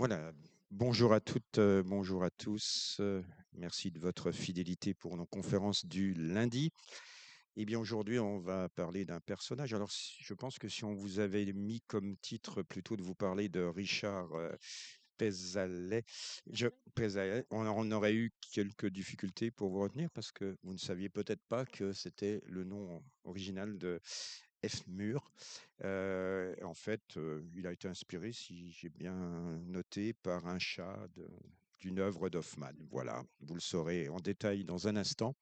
Voilà, bonjour à toutes, bonjour à tous. Merci de votre fidélité pour nos conférences du lundi. Eh bien, aujourd'hui, on va parler d'un personnage. Alors, je pense que si on vous avait mis comme titre plutôt de vous parler de Richard Pézalet, Pézalet, on aurait eu quelques difficultés pour vous retenir parce que vous ne saviez peut-être pas que c'était le nom original de F. Mur. En fait, il a été inspiré, si j'ai bien noté, par un chat d'une œuvre d'Hoffmann. Voilà, vous le saurez en détail dans un instant.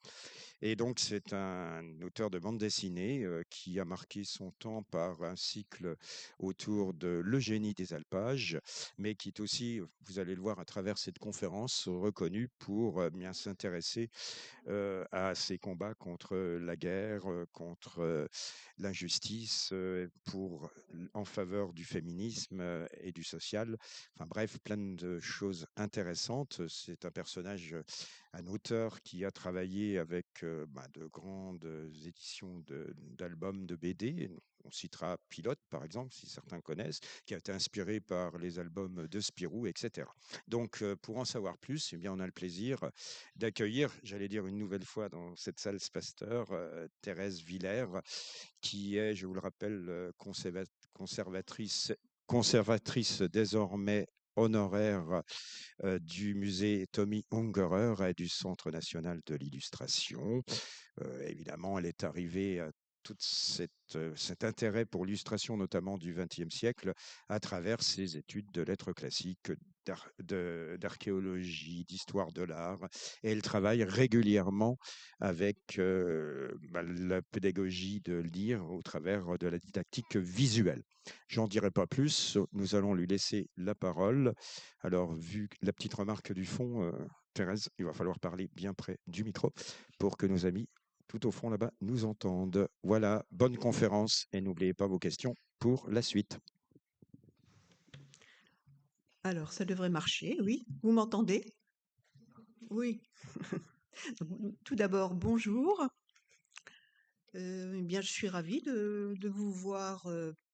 Et donc, c'est un auteur de bande dessinée qui a marqué son temps par un cycle autour de l'eugénie des alpages, mais qui est aussi, vous allez le voir à travers cette conférence, reconnu pour bien s'intéresser à ces combats contre la guerre, contre l'injustice, en faveur du féminisme et du social. Enfin bref, plein de choses intéressantes. C'est un personnage, un auteur qui a travaillé avec de grandes éditions d'albums de BD. On citera Pilote, par exemple, si certains connaissent, qui a été inspiré par les albums de Spirou, etc. Donc, pour en savoir plus, eh bien, on a le plaisir d'accueillir, j'allais dire une nouvelle fois dans cette salle Pasteur, Thérèse Villers, qui est, je vous le rappelle, conservatrice désormais honoraire du musée Tommy Ungerer et du Centre national de l'illustration. Évidemment, elle est arrivée à tout cet intérêt pour l'illustration, notamment du XXe siècle, à travers ses études de lettres classiques, d'archéologie, d'histoire de l'art. Et elle travaille régulièrement avec la pédagogie de lire au travers de la didactique visuelle. J'en dirai pas plus, nous allons lui laisser la parole. Alors, vu la petite remarque du fond, Thérèse, il va falloir parler bien près du micro pour que nos amis tout au fond là-bas nous entendent. Voilà, bonne conférence et n'oubliez pas vos questions pour la suite. Alors, ça devrait marcher, oui. Vous m'entendez? Oui. Tout d'abord, bonjour. Eh bien, je suis ravie de vous voir,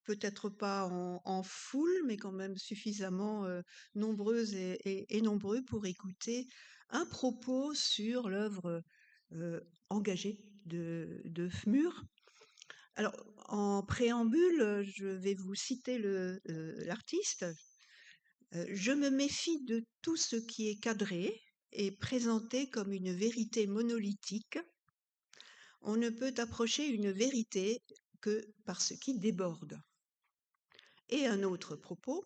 peut-être pas en foule, mais quand même suffisamment nombreuses et nombreux pour écouter un propos sur l'œuvre engagée de Fmur. Alors, en préambule, je vais vous citer l'artiste. Je me méfie de tout ce qui est cadré et présenté comme une vérité monolithique. On ne peut approcher une vérité que par ce qui déborde. Et un autre propos,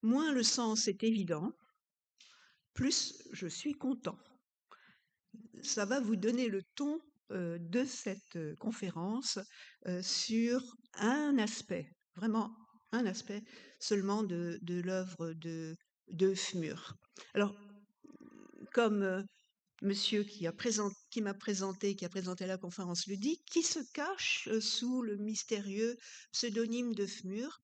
moins le sens est évident, plus je suis content. Ça va vous donner le ton de cette conférence sur un aspect, vraiment un aspect seulement de l'œuvre de Fmur. Alors, comme monsieur qui m'a présenté, qui a présenté la conférence le dit, qui se cache sous le mystérieux pseudonyme de Fmur,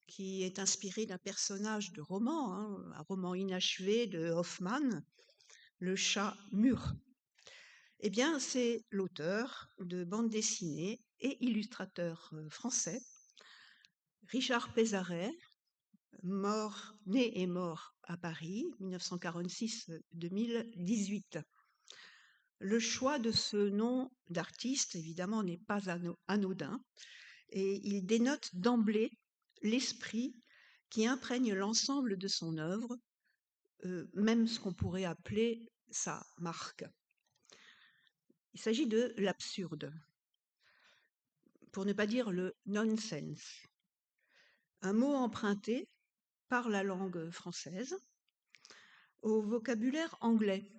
qui est inspiré d'un personnage de roman, hein, un roman inachevé de Hoffmann, Le chat mûr. Eh bien, c'est l'auteur de bande dessinée et illustrateur français, Richard Pézaret, né et mort à Paris, 1946-2018. Le choix de ce nom d'artiste, évidemment, n'est pas anodin et il dénote d'emblée l'esprit qui imprègne l'ensemble de son œuvre, même ce qu'on pourrait appeler sa marque. Il s'agit de l'absurde, pour ne pas dire le nonsense, un mot emprunté par la langue française au vocabulaire anglais,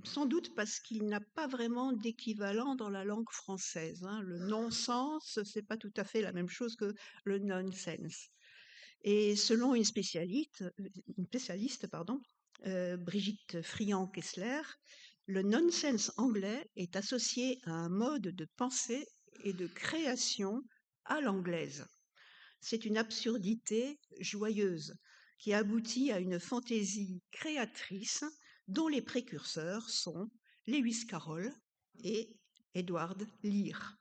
sans doute parce qu'il n'a pas vraiment d'équivalent dans la langue française, hein. Le non-sens, c'est pas tout à fait la même chose que le nonsense. Et selon une spécialiste, pardon, Brigitte Friand-Kessler, le nonsense anglais est associé à un mode de pensée et de création à l'anglaise. C'est une absurdité joyeuse qui aboutit à une fantaisie créatrice dont les précurseurs sont Lewis Carroll et Edward Lear.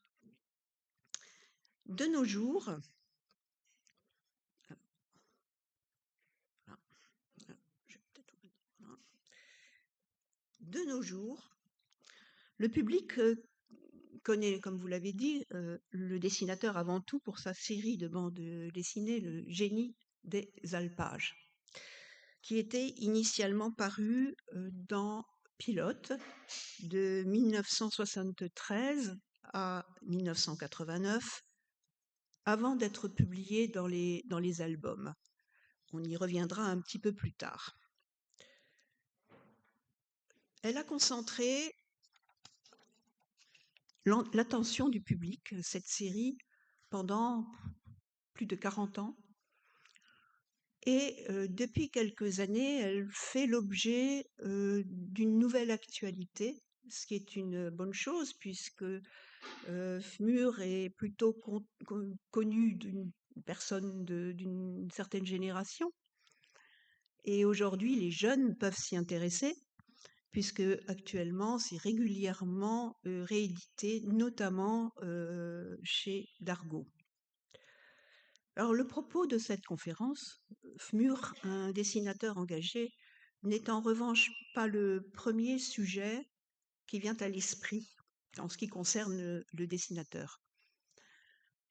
De nos jours, de nos jours, le public connaît, comme vous l'avez dit, le dessinateur avant tout pour sa série de bandes dessinées, Le Génie des Alpages, qui était initialement paru dans Pilote de 1973 à 1989, avant d'être publié dans les albums. On y reviendra un petit peu plus tard. Elle a concentré l'attention du public, cette série, pendant plus de 40 ans. Et depuis quelques années, elle fait l'objet d'une nouvelle actualité, ce qui est une bonne chose, puisque Fmur est plutôt connu d'une personne d'une certaine génération. Et aujourd'hui, les jeunes peuvent s'y intéresser, puisque actuellement, c'est régulièrement réédité, notamment chez Dargaud. Alors, le propos de cette conférence, Fmur, un dessinateur engagé, n'est en revanche pas le premier sujet qui vient à l'esprit en ce qui concerne le dessinateur.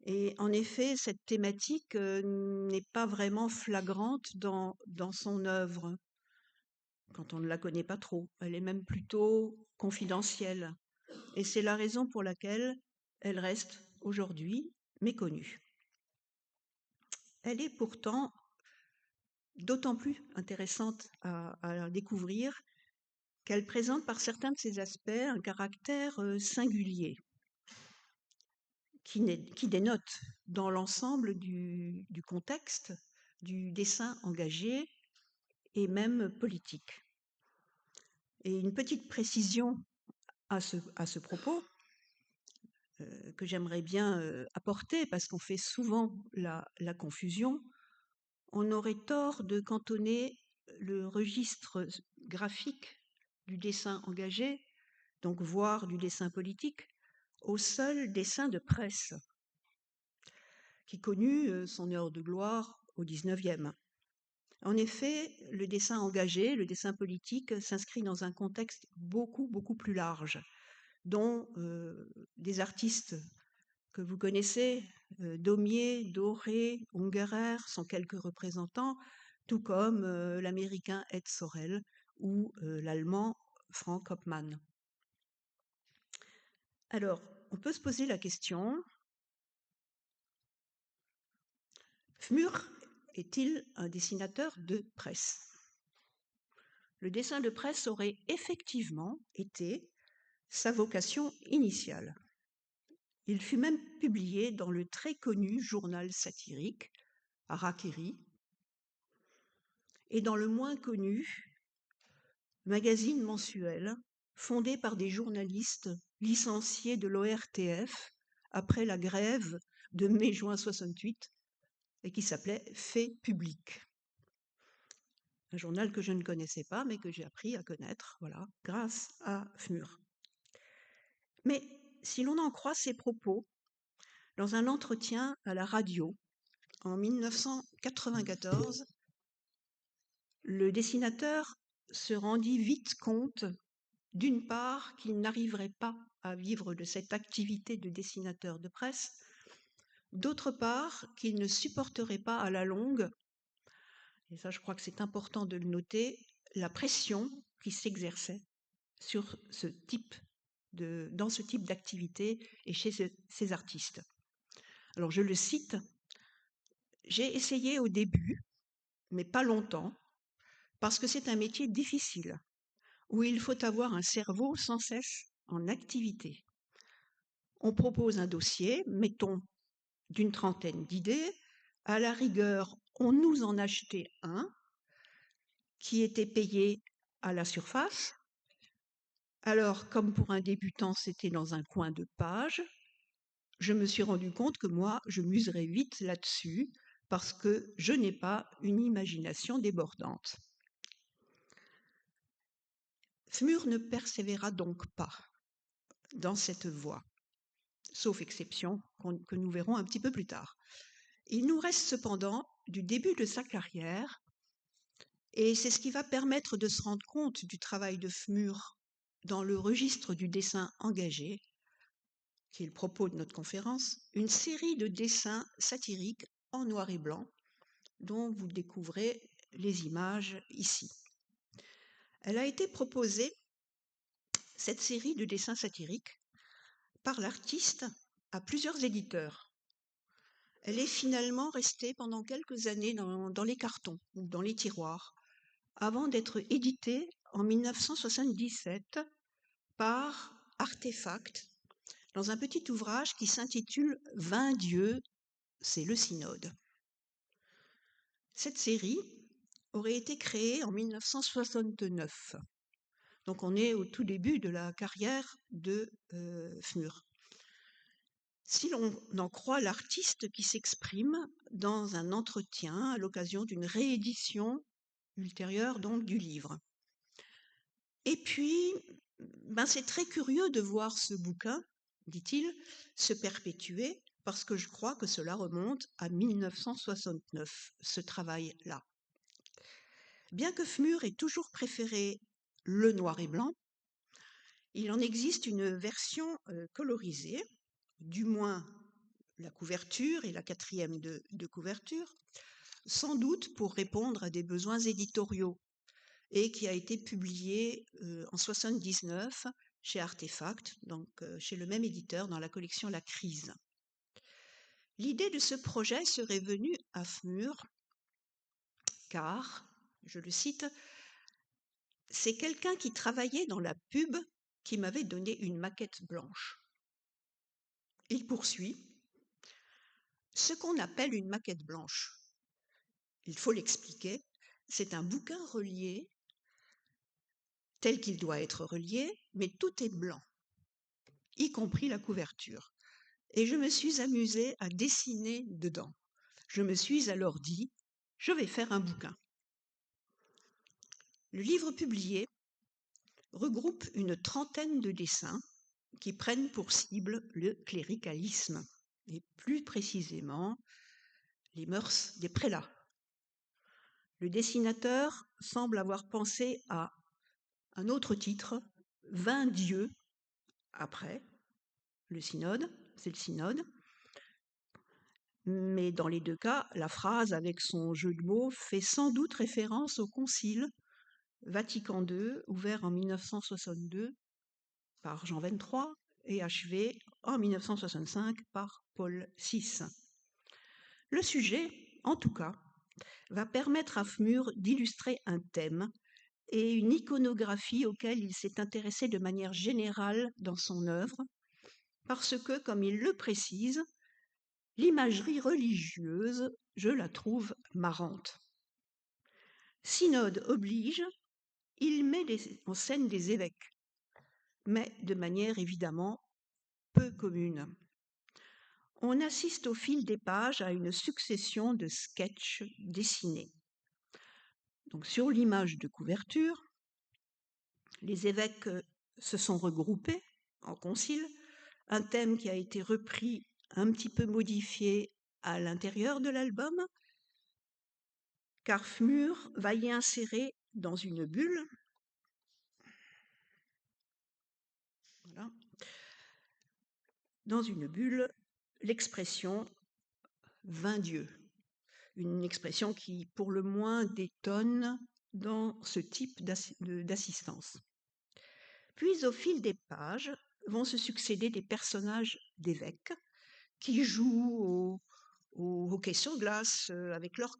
Et en effet, cette thématique n'est pas vraiment flagrante dans son œuvre, quand on ne la connaît pas trop. Elle est même plutôt confidentielle. Et c'est la raison pour laquelle elle reste aujourd'hui méconnue. Elle est pourtant d'autant plus intéressante à découvrir qu'elle présente par certains de ses aspects un caractère singulier qui dénote dans l'ensemble du contexte du dessin engagé et même politique. Et une petite précision à ce propos que j'aimerais bien apporter, parce qu'on fait souvent la confusion. On aurait tort de cantonner le registre graphique du dessin engagé, donc voire du dessin politique, au seul dessin de presse, qui connut son heure de gloire au XIXe. En effet, le dessin engagé, le dessin politique, s'inscrit dans un contexte beaucoup plus large, dont des artistes que vous connaissez, Daumier, Doré, Ungerer sont quelques représentants, tout comme l'américain Ed Sorel ou l'allemand Frank Hopman. Alors, on peut se poser la question, Fmur est-il un dessinateur de presse? Le dessin de presse aurait effectivement été sa vocation initiale. Il fut même publié dans le très connu journal satirique Harakiri et dans le moins connu magazine mensuel fondé par des journalistes licenciés de l'ORTF après la grève de mai-juin 68 et qui s'appelait Fait public. Un journal que je ne connaissais pas mais que j'ai appris à connaître, voilà, grâce à Fmur. Mais si l'on en croit ses propos, dans un entretien à la radio en 1994, le dessinateur se rendit vite compte, d'une part, qu'il n'arriverait pas à vivre de cette activité de dessinateur de presse, d'autre part, qu'il ne supporterait pas à la longue, et ça je crois que c'est important de le noter, la pression qui s'exerçait sur dans ce type d'activité et chez ces artistes. Alors je le cite, « J'ai essayé au début, mais pas longtemps, parce que c'est un métier difficile, où il faut avoir un cerveau sans cesse en activité. On propose un dossier, mettons d'une trentaine d'idées, à la rigueur, on nous en achetait un qui était payé à la surface. Alors, comme pour un débutant, c'était dans un coin de page, je me suis rendu compte que moi, je m'userais vite là-dessus parce que je n'ai pas une imagination débordante. » Fmur ne persévéra donc pas dans cette voie, sauf exception que nous verrons un petit peu plus tard. Il nous reste cependant du début de sa carrière, et c'est ce qui va permettre de se rendre compte du travail de Fmur dans le registre du dessin engagé, qui est le propos de notre conférence, une série de dessins satiriques en noir et blanc, dont vous découvrez les images ici. Elle a été proposée, cette série de dessins satiriques, par l'artiste à plusieurs éditeurs. Elle est finalement restée pendant quelques années dans les cartons ou dans les tiroirs, avant d'être éditée en 1977 par Artefact, dans un petit ouvrage qui s'intitule « 20 dieux, c'est le synode ». Cette série aurait été créée en 1969. Donc on est au tout début de la carrière de Fmur. Si l'on en croit l'artiste qui s'exprime dans un entretien à l'occasion d'une réédition ultérieure donc du livre. Et puis, c'est très curieux de voir ce bouquin, dit-il, se perpétuer, parce que je crois que cela remonte à 1969, ce travail-là. Bien que Fmur ait toujours préféré le noir et blanc, il en existe une version colorisée, du moins la couverture et la quatrième de couverture, sans doute pour répondre à des besoins éditoriaux, et qui a été publiée en 1979 chez Artefact, donc chez le même éditeur dans la collection La Crise. L'idée de ce projet serait venue à Fmur car, je le cite, « c'est quelqu'un qui travaillait dans la pub qui m'avait donné une maquette blanche ». Il poursuit, « ce qu'on appelle une maquette blanche, il faut l'expliquer, c'est un bouquin relié tel qu'il doit être relié, mais tout est blanc, y compris la couverture. Et je me suis amusée à dessiner dedans. Je me suis alors dit, je vais faire un bouquin. » Le livre publié regroupe une trentaine de dessins qui prennent pour cible le cléricalisme, et plus précisément les mœurs des prélats. Le dessinateur semble avoir pensé à un autre titre, 20 dieux, après le synode, c'est le synode. Mais dans les deux cas, la phrase avec son jeu de mots fait sans doute référence au Concile Vatican II, ouvert en 1962 par Jean XXIII et achevé en 1965 par Paul VI. Le sujet, en tout cas, va permettre à Fmur d'illustrer un thème et une iconographie auquel il s'est intéressé de manière générale dans son œuvre, parce que, comme il le précise, l'imagerie religieuse, je la trouve marrante. Synode oblige, il met en scène des évêques, mais de manière évidemment peu commune. On assiste au fil des pages à une succession de sketchs dessinés. Donc, sur l'image de couverture, les évêques se sont regroupés en concile, un thème qui a été repris, un petit peu modifié à l'intérieur de l'album, car Fmur va y insérer dans une bulle, voilà, dans une bulle, l'expression « 20 dieux », une expression qui, pour le moins, détonne dans ce type d'assistance. Puis, au fil des pages, vont se succéder des personnages d'évêques qui jouent au hockey sur glace avec leur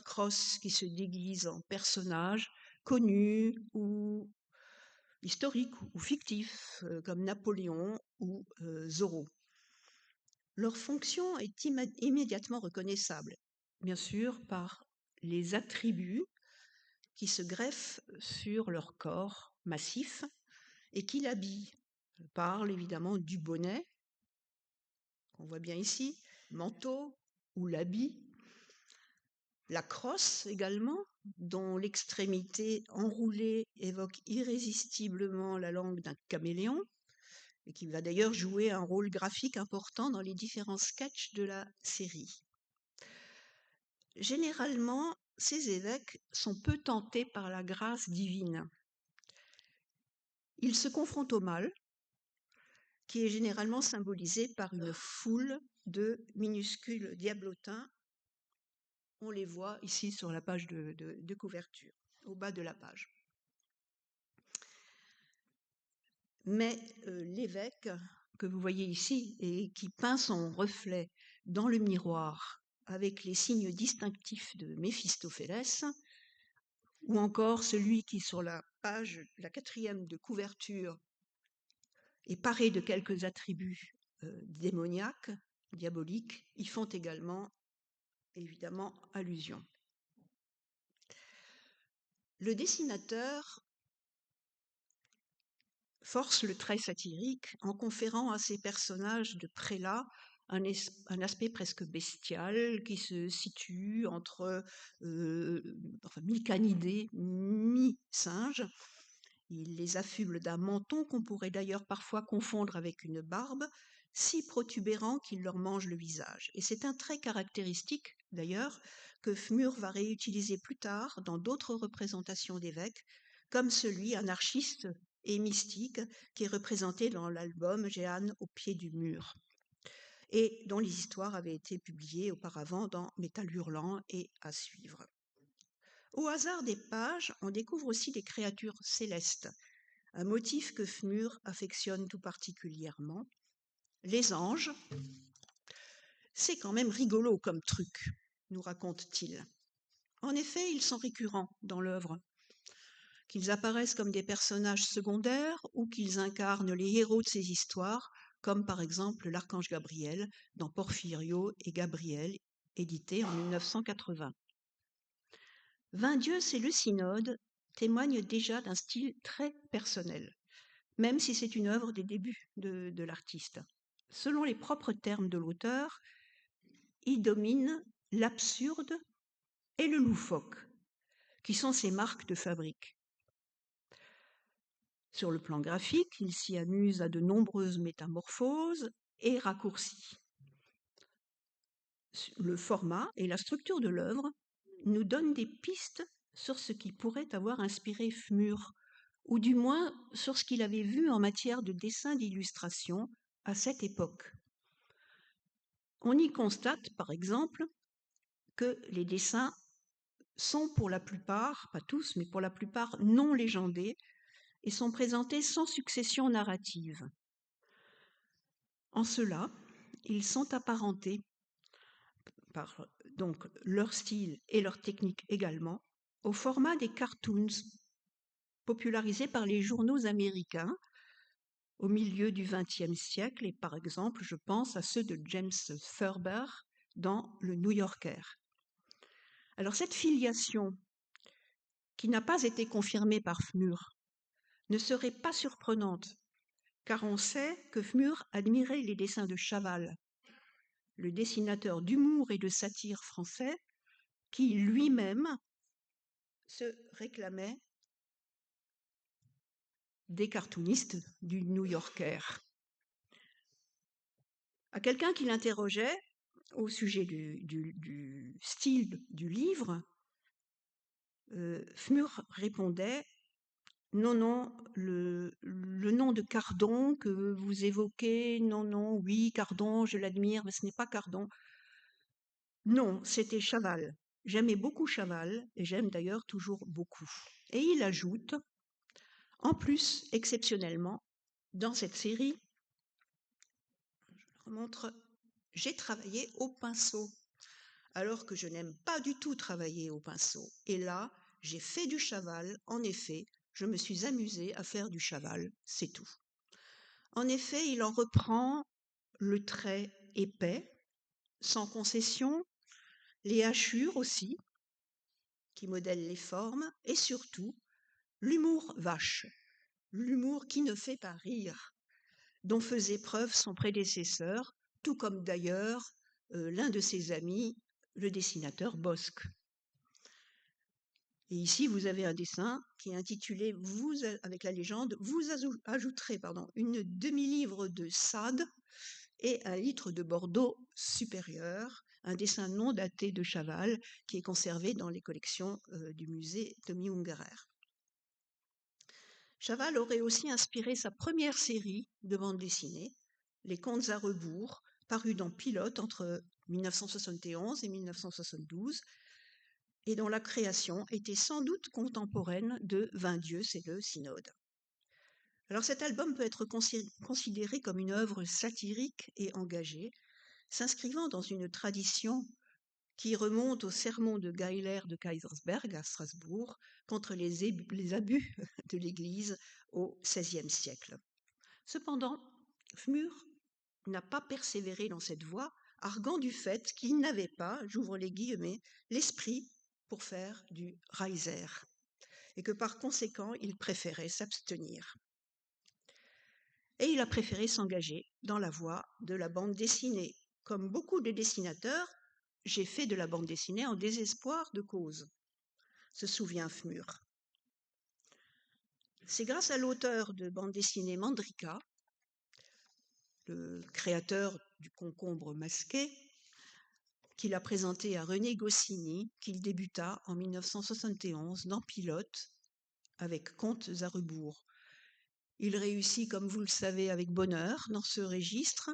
crosse qui se déguise en personnages connus ou historiques ou fictifs comme Napoléon ou Zorro. Leur fonction est immédiatement reconnaissable, bien sûr, par les attributs qui se greffent sur leur corps massif et qui l'habillent. Je parle évidemment du bonnet, qu'on voit bien ici, manteau ou l'habit, la crosse également, dont l'extrémité enroulée évoque irrésistiblement la langue d'un caméléon, et qui va d'ailleurs jouer un rôle graphique important dans les différents sketchs de la série. Généralement, ces évêques sont peu tentés par la grâce divine. Il se confronte au mal, qui est généralement symbolisé par une foule de minuscules diablotins. On les voit ici sur la page de couverture, au bas de la page. Mais l'évêque que vous voyez ici et qui peint son reflet dans le miroir avec les signes distinctifs de Méphistophélès, ou encore celui qui, sur la page, la 4e de couverture, est paré de quelques attributs démoniaques, diaboliques, y font également, évidemment, allusion. Le dessinateur force le trait satirique en conférant à ces personnages de prélats un aspect presque bestial qui se situe entre mi-canidé, mi-singe. Il les affuble d'un menton qu'on pourrait d'ailleurs parfois confondre avec une barbe, si protubérant qu'il leur mange le visage. Et c'est un trait caractéristique, d'ailleurs, que Fmur va réutiliser plus tard dans d'autres représentations d'évêques, comme celui anarchiste et mystique qui est représenté dans l'album Jeanne au pied du mur, et dont les histoires avaient été publiées auparavant dans Métal Hurlant et à suivre. Au hasard des pages, on découvre aussi des créatures célestes, un motif que Fmur affectionne tout particulièrement. Les anges, c'est quand même rigolo comme truc, nous raconte-t-il. En effet, ils sont récurrents dans l'œuvre. Qu'ils apparaissent comme des personnages secondaires ou qu'ils incarnent les héros de ces histoires, comme par exemple l'archange Gabriel dans Porphyrio et Gabriel, édité en 1980. Vindius et le synode témoignent déjà d'un style très personnel, même si c'est une œuvre des débuts de l'artiste. Selon les propres termes de l'auteur, il domine l'absurde et le loufoque, qui sont ses marques de fabrique. Sur le plan graphique, il s'y amuse à de nombreuses métamorphoses et raccourcis. Le format et la structure de l'œuvre nous donnent des pistes sur ce qui pourrait avoir inspiré Fmur, ou du moins sur ce qu'il avait vu en matière de dessin d'illustration à cette époque. On y constate, par exemple, que les dessins sont pour la plupart, pas tous, mais pour la plupart non légendés, et sont présentés sans succession narrative. En cela, ils sont apparentés par donc leur style et leur technique également au format des cartoons popularisés par les journaux américains au milieu du XXe siècle, et par exemple, je pense à ceux de James Thurber dans le New Yorker. Alors cette filiation, qui n'a pas été confirmée par Fmur, ne serait pas surprenante, car on sait que Fmur admirait les dessins de Chaval, le dessinateur d'humour et de satire français, qui lui-même se réclamait des cartoonistes du New Yorker. À quelqu'un qui l'interrogeait au sujet du style du livre, Fmur répondait « Non, non, le nom de Cardon que vous évoquez, non, non, oui, Cardon, je l'admire, mais ce n'est pas Cardon. Non, c'était Chaval. J'aimais beaucoup Chaval, et j'aime d'ailleurs toujours beaucoup. » Et il ajoute, en plus, exceptionnellement, dans cette série, je le remontre, j'ai travaillé au pinceau, alors que je n'aime pas du tout travailler au pinceau. Et là, j'ai fait du Chaval, en effet, je me suis amusée à faire du Chaval, c'est tout. En effet, il en reprend le trait épais, sans concession, les hachures aussi, qui modèlent les formes, et surtout, l'humour vache, l'humour qui ne fait pas rire, dont faisait preuve son prédécesseur, tout comme d'ailleurs l'un de ses amis, le dessinateur Bosc. Et ici, vous avez un dessin qui est intitulé avec la légende, vous ajouterez une demi-livre de Sade et un litre de Bordeaux supérieur, un dessin non daté de Chaval qui est conservé dans les collections du musée Tommy Ungerer. Chaval aurait aussi inspiré sa première série de bande dessinée, Les Contes à rebours, parue dans Pilote entre 1971 et 1972, et dont la création était sans doute contemporaine de 20 dieux, c'est le synode. Alors cet album peut être considéré comme une œuvre satirique et engagée, s'inscrivant dans une tradition qui remonte au sermon de Geiler de Kaysersberg à Strasbourg contre les abus de l'Église au XVIe siècle. Cependant, Fmur n'a pas persévéré dans cette voie, arguant du fait qu'il n'avait pas, j'ouvre les guillemets, l'esprit pour faire du Reiser, et que par conséquent, il préférait s'abstenir. Et il a préféré s'engager dans la voie de la bande dessinée. Comme beaucoup de dessinateurs, j'ai fait de la bande dessinée en désespoir de cause, se souvient Fmur. C'est grâce à l'auteur de bande dessinée Mandrika, le créateur du concombre masqué, qu'il a présenté à René Goscinny, qu'il débuta en 1971 dans Pilote avec Contes à rebours. Il réussit, comme vous le savez, avec bonheur dans ce registre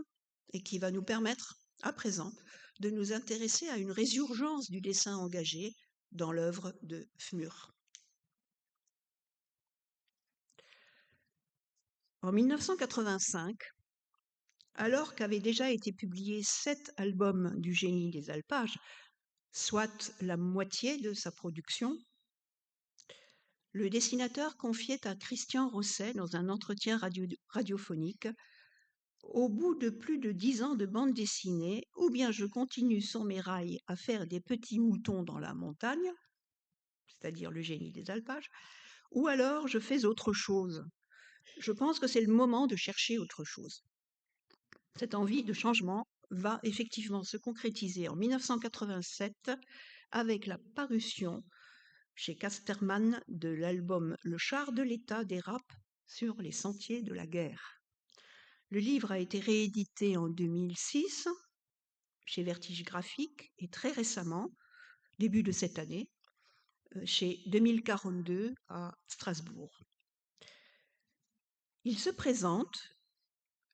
et qui va nous permettre, à présent, de nous intéresser à une résurgence du dessin engagé dans l'œuvre de Fmur. En 1985, alors qu'avaient déjà été publiés 7 albums du génie des alpages, soit la moitié de sa production, le dessinateur confiait à Christian Rosset dans un entretien radiophonique: au bout de plus de 10 ans de bande dessinée, ou bien je continue sur mes rails à faire des petits moutons dans la montagne, c'est-à-dire le génie des alpages, ou alors je fais autre chose. Je pense que c'est le moment de chercher autre chose. Cette envie de changement va effectivement se concrétiser en 1987 avec la parution chez Casterman de l'album Le char de l'État dérape sur les sentiers de la guerre. Le livre a été réédité en 2006 chez Vertige Graphique et très récemment, début de cette année, chez 2042 à Strasbourg. Il se présente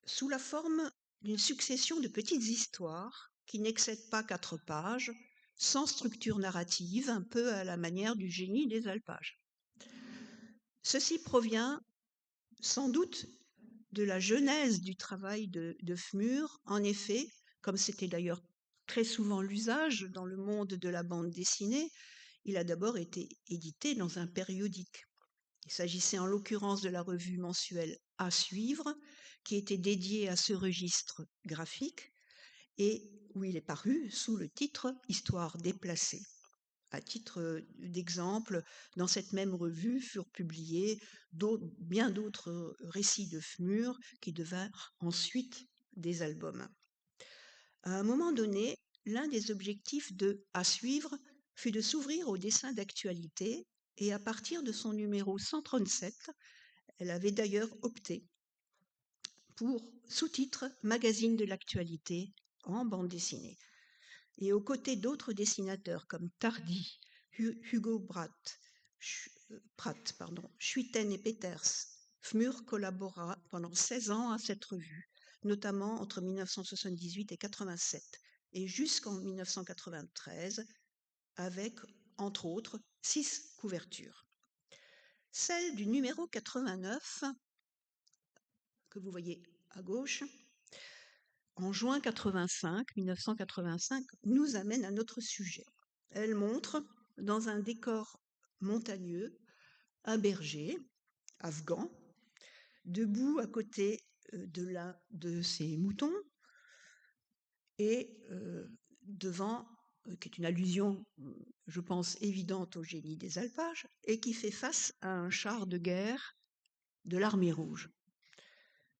sous la forme d'une succession de petites histoires qui n'excèdent pas 4 pages, sans structure narrative, un peu à la manière du génie des alpages. Ceci provient sans doute de la genèse du travail de Fmur. En effet, comme c'était d'ailleurs très souvent l'usage dans le monde de la bande dessinée, il a d'abord été édité dans un périodique. Il s'agissait en l'occurrence de la revue mensuelle À suivre, qui était dédiée à ce registre graphique et où il est paru sous le titre Histoire déplacée. À titre d'exemple, dans cette même revue furent publiés bien d'autres récits de Fmur qui devinrent ensuite des albums. À un moment donné, l'un des objectifs de À suivre fut de s'ouvrir au dessin d'actualité, et à partir de son numéro 137, elle avait d'ailleurs opté pour sous-titre Magazine de l'actualité en bande dessinée. Et aux côtés d'autres dessinateurs comme Tardy, Hugo Pratt, Schuiten et Peters, Fmur collabora pendant 16 ans à cette revue, notamment entre 1978 et 87, et jusqu'en 1993, avec, entre autres, 6 couvertures. Celle du numéro 89, que vous voyez à gauche, en juin 1985, nous amène à notre sujet. Elle montre, dans un décor montagneux, un berger afghan, debout à côté de l'un de ses moutons, et devant, qui est une allusion, je pense, évidente au génie des alpages, et qui fait face à un char de guerre de l'armée rouge.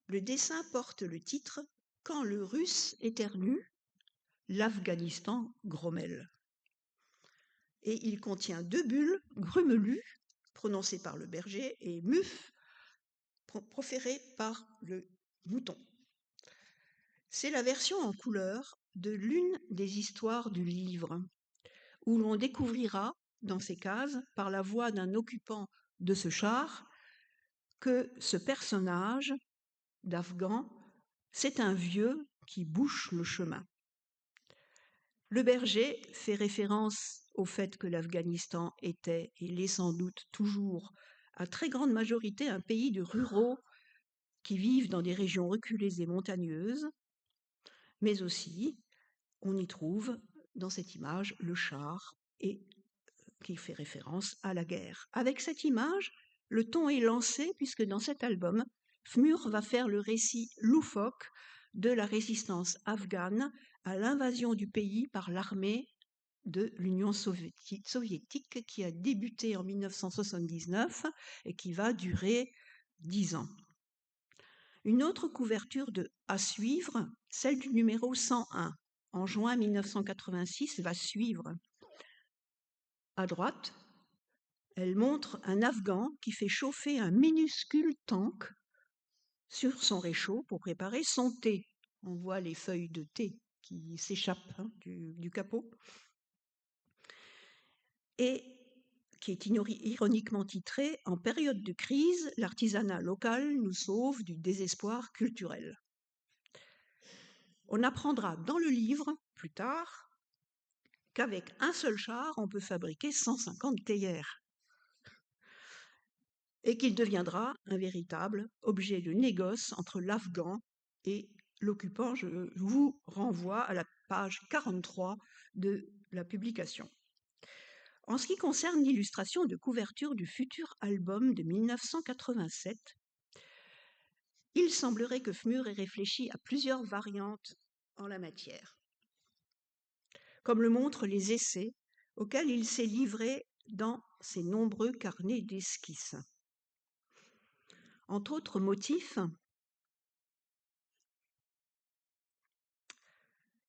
Le dessin porte le titre « Quand le Russe éternue, l'Afghanistan grommelle ». Et il contient 2 bulles grumelues, prononcées par le berger, et muf, proférées par le mouton. C'est la version en couleur de l'une des histoires du livre, où l'on découvrira, dans ces cases, par la voix d'un occupant de ce char, que ce personnage d'Afghan, c'est un vieux qui bouche le chemin. Le berger fait référence au fait que l'Afghanistan était et l'est sans doute toujours à très grande majorité un pays de ruraux qui vivent dans des régions reculées et montagneuses, mais aussi on y trouve dans cette image le char et qui fait référence à la guerre. Avec cette image, le ton est lancé puisque dans cet album, Fmur va faire le récit loufoque de la résistance afghane à l'invasion du pays par l'armée de l'Union soviétique qui a débuté en 1979 et qui va durer 10 ans. Une autre couverture de À suivre, celle du numéro 101, en juin 1986, va suivre. À droite, elle montre un Afghan qui fait chauffer un minuscule tank sur son réchaud pour préparer son thé. On voit les feuilles de thé qui s'échappent du capot. Et qui est ironiquement titré « En période de crise, l'artisanat local nous sauve du désespoir culturel ». On apprendra dans le livre, plus tard, qu'avec un seul char, on peut fabriquer 150 théières et qu'il deviendra un véritable objet de négoce entre l'Afghan et l'occupant. Je vous renvoie à la page 43 de la publication. En ce qui concerne l'illustration de couverture du futur album de 1987, il semblerait que Fmur ait réfléchi à plusieurs variantes en la matière, comme le montrent les essais auxquels il s'est livré dans ses nombreux carnets d'esquisses. Entre autres motifs,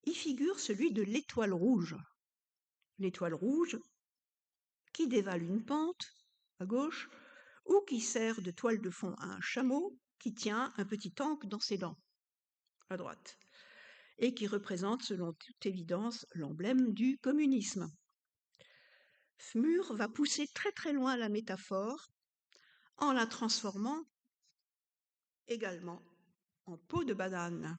y figure celui de l'étoile rouge. L'étoile rouge qui dévale une pente à gauche ou qui sert de toile de fond à un chameau qui tient un petit tank dans ses dents à droite et qui représente selon toute évidence l'emblème du communisme. Fmur va pousser très très loin la métaphore en la transformant également en peau de banane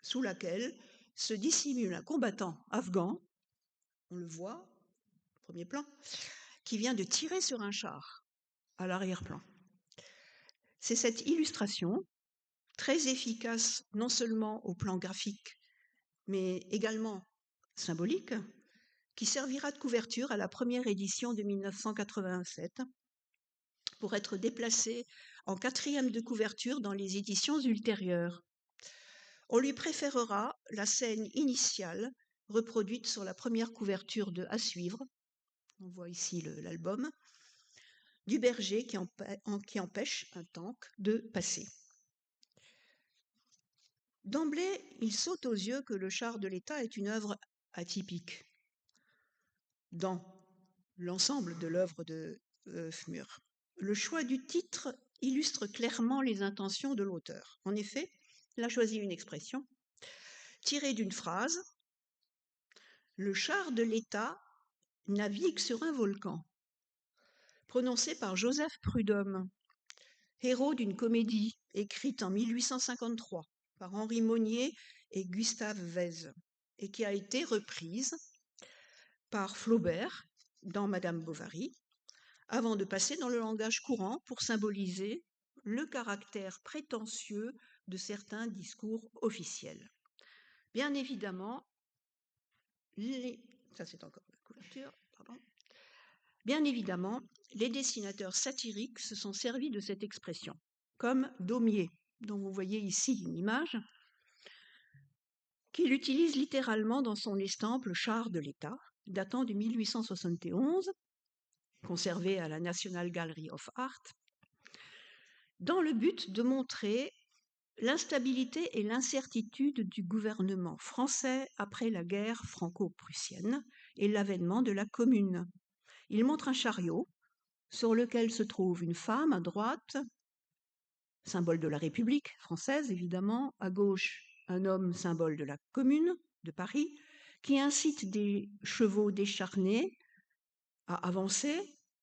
sous laquelle se dissimule un combattant afghan, on le voit, premier plan, qui vient de tirer sur un char à l'arrière-plan. C'est cette illustration, très efficace non seulement au plan graphique, mais également symbolique, qui servira de couverture à la première édition de 1987 pour être déplacée en 4e de couverture dans les éditions ultérieures. On lui préférera la scène initiale reproduite sur la première couverture de À suivre, on voit ici l'album, du berger qui empêche un tank de passer. D'emblée, il saute aux yeux que le char de l'État est une œuvre atypique dans l'ensemble de l'œuvre de Fmur. Le choix du titre illustre clairement les intentions de l'auteur. En effet, il a choisi une expression tirée d'une phrase « Le char de l'État navigue sur un volcan », prononcée par Joseph Prudhomme, héros d'une comédie écrite en 1853 par Henri Monnier et Gustave Vèze, et qui a été reprise par Flaubert dans Madame Bovary, avant de passer dans le langage courant pour symboliser le caractère prétentieux de certains discours officiels. Bien évidemment, les dessinateurs satiriques se sont servis de cette expression, comme Daumier, dont vous voyez ici une image, qu'il utilise littéralement dans son estampe Le char de l'État, datant de 1871, conservé à la National Gallery of Art, dans le but de montrer l'instabilité et l'incertitude du gouvernement français après la guerre franco-prussienne et l'avènement de la Commune. Il montre un chariot sur lequel se trouve une femme à droite, symbole de la République française évidemment, à gauche un homme symbole de la Commune de Paris, qui incite des chevaux décharnés à avancer.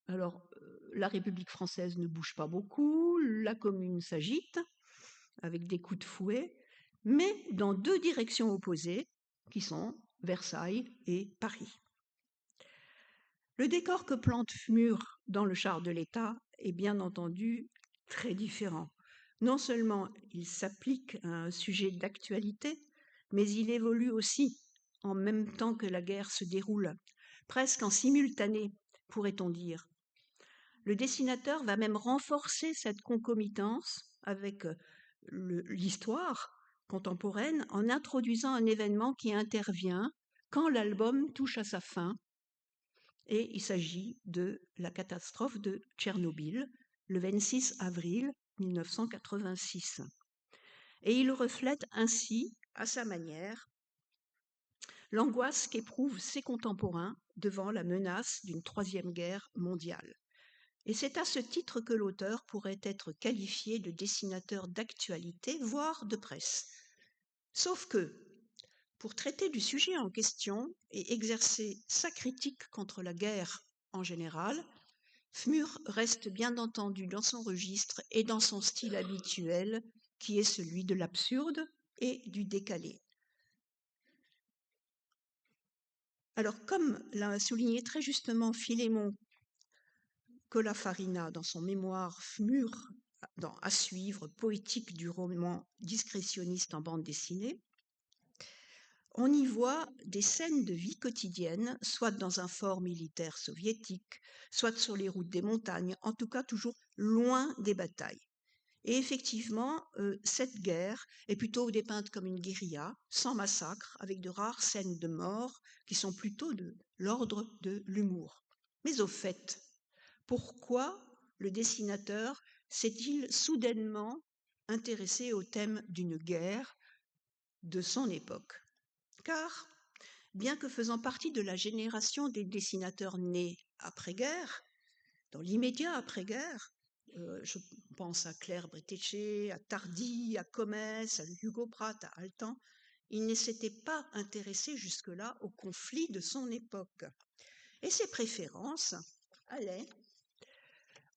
Alors, la République française ne bouge pas beaucoup, la commune s'agite avec des coups de fouet, mais dans deux directions opposées, qui sont Versailles et Paris. Le décor que plante Fmur dans le char de l'État est bien entendu très différent. Non seulement il s'applique à un sujet d'actualité, mais il évolue aussi en même temps que la guerre se déroule, presque en simultané, pourrait-on dire. Le dessinateur va même renforcer cette concomitance avec l'histoire contemporaine en introduisant un événement qui intervient quand l'album touche à sa fin. Et il s'agit de la catastrophe de Tchernobyl, le 26 avril 1986. Et il reflète ainsi, à sa manière, l'angoisse qu'éprouvent ses contemporains devant la menace d'une troisième guerre mondiale. Et c'est à ce titre que l'auteur pourrait être qualifié de dessinateur d'actualité, voire de presse. Sauf que, pour traiter du sujet en question et exercer sa critique contre la guerre en général, Fmur reste bien entendu dans son registre et dans son style habituel, qui est celui de l'absurde et du décalé. Alors, comme l'a souligné très justement Philémon Colafarina dans son mémoire Fmur, dans À suivre, poétique du roman discrétionniste en bande dessinée, on y voit des scènes de vie quotidienne, soit dans un fort militaire soviétique, soit sur les routes des montagnes, en tout cas toujours loin des batailles. Et effectivement, cette guerre est plutôt dépeinte comme une guérilla, sans massacre, avec de rares scènes de mort qui sont plutôt de l'ordre de l'humour. Mais au fait, pourquoi le dessinateur s'est-il soudainement intéressé au thème d'une guerre de son époque ? Car, bien que faisant partie de la génération des dessinateurs nés après-guerre, dans l'immédiat après-guerre, je pense à Claire Bretéché, à Tardy, à Comès, à Hugo Pratt, à Altan, il ne s'était pas intéressé jusque-là au conflit de son époque. Et ses préférences allaient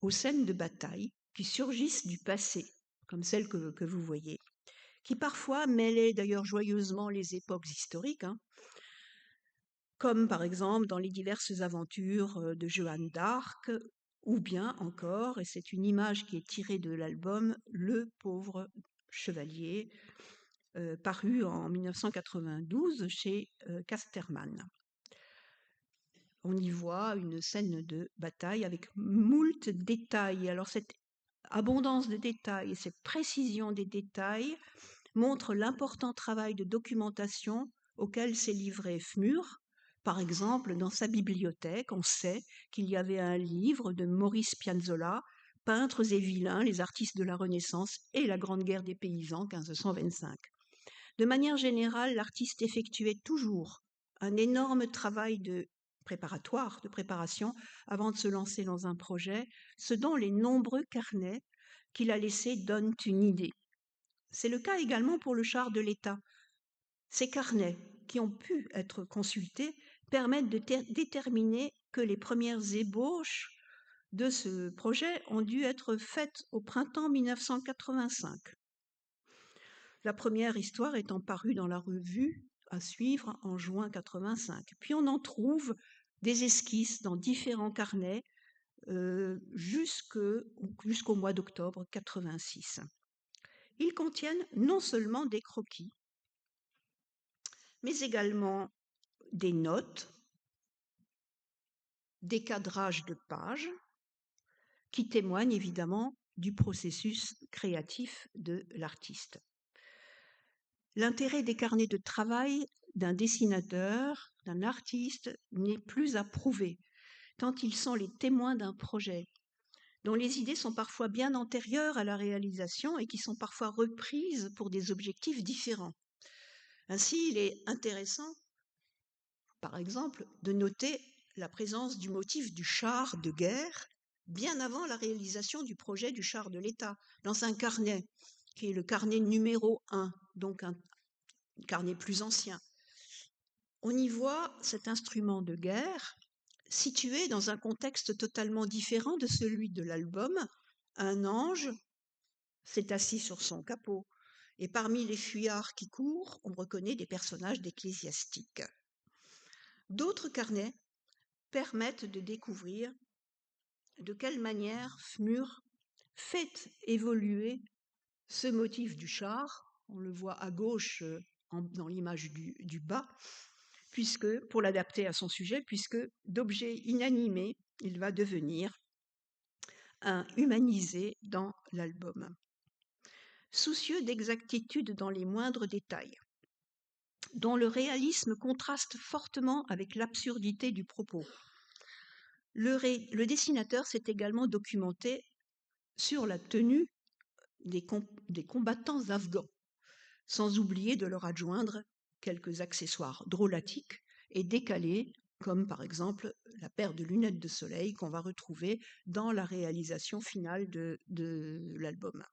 aux scènes de bataille qui surgissent du passé, comme celles que vous voyez, qui parfois mêlaient d'ailleurs joyeusement les époques historiques, comme par exemple dans les diverses aventures de Jeanne d'Arc, ou bien encore, et c'est une image qui est tirée de l'album Le pauvre chevalier, paru en 1992 chez Casterman. On y voit une scène de bataille avec moult détails. Alors cette abondance de détails et cette précision des détails montrent l'important travail de documentation auquel s'est livré Fmur. Par exemple, dans sa bibliothèque, on sait qu'il y avait un livre de Maurice Piazzolla, Peintres et vilains, les artistes de la Renaissance et la Grande Guerre des paysans, 1525. De manière générale, l'artiste effectuait toujours un énorme travail de préparation, avant de se lancer dans un projet, ce dont les nombreux carnets qu'il a laissés donnent une idée. C'est le cas également pour le char de l'État. Ces carnets, qui ont pu être consultés, permettent de déterminer que les premières ébauches de ce projet ont dû être faites au printemps 1985. La première histoire étant parue dans la revue À suivre en juin 85. Puis on en trouve des esquisses dans différents carnets jusqu'au mois d'octobre 86. Ils contiennent non seulement des croquis, mais également des notes, des cadrages de pages qui témoignent évidemment du processus créatif de l'artiste. L'intérêt des carnets de travail d'un dessinateur, d'un artiste, n'est plus à prouver, tant ils sont les témoins d'un projet dont les idées sont parfois bien antérieures à la réalisation et qui sont parfois reprises pour des objectifs différents. Ainsi, il est intéressant, par exemple, de noter la présence du motif du char de guerre bien avant la réalisation du projet du char de l'État, dans un carnet, qui est le carnet numéro 1, donc un carnet plus ancien. On y voit cet instrument de guerre situé dans un contexte totalement différent de celui de l'album, un ange s'est assis sur son capot, et parmi les fuyards qui courent, on reconnaît des personnages d'ecclésiastiques. D'autres carnets permettent de découvrir de quelle manière Fmur fait évoluer ce motif du char. On le voit à gauche dans l'image du bas, puisque, pour l'adapter à son sujet, puisque d'objet inanimé, il va devenir un humanisé dans l'album. Soucieux d'exactitude dans les moindres détails, dont le réalisme contraste fortement avec l'absurdité du propos. Le dessinateur s'est également documenté sur la tenue des combattants afghans, sans oublier de leur adjoindre quelques accessoires drôlatiques et décalés, comme par exemple la paire de lunettes de soleil qu'on va retrouver dans la réalisation finale de l'album.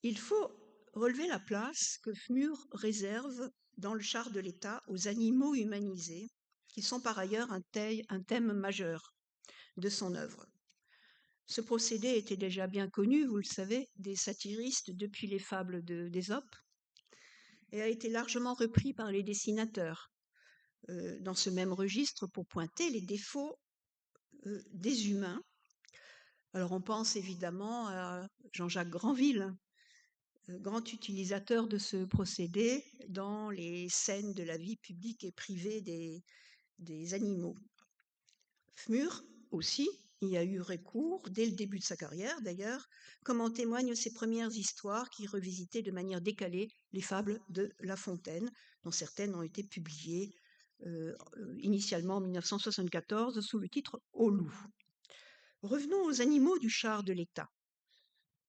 Il faut relever la place que Fmur réserve dans le char de l'État aux animaux humanisés, qui sont par ailleurs un thème majeur de son œuvre. Ce procédé était déjà bien connu, vous le savez, des satiristes depuis les fables d'Ésope, et a été largement repris par les dessinateurs dans ce même registre pour pointer les défauts des humains. Alors on pense évidemment à Jean-Jacques Granville, grand utilisateur de ce procédé dans les scènes de la vie publique et privée des animaux. Fmur aussi y a eu recours dès le début de sa carrière d'ailleurs, comme en témoignent ses premières histoires qui revisitaient de manière décalée les fables de La Fontaine, dont certaines ont été publiées initialement en 1974 sous le titre Au loup. Revenons aux animaux du char de l'État.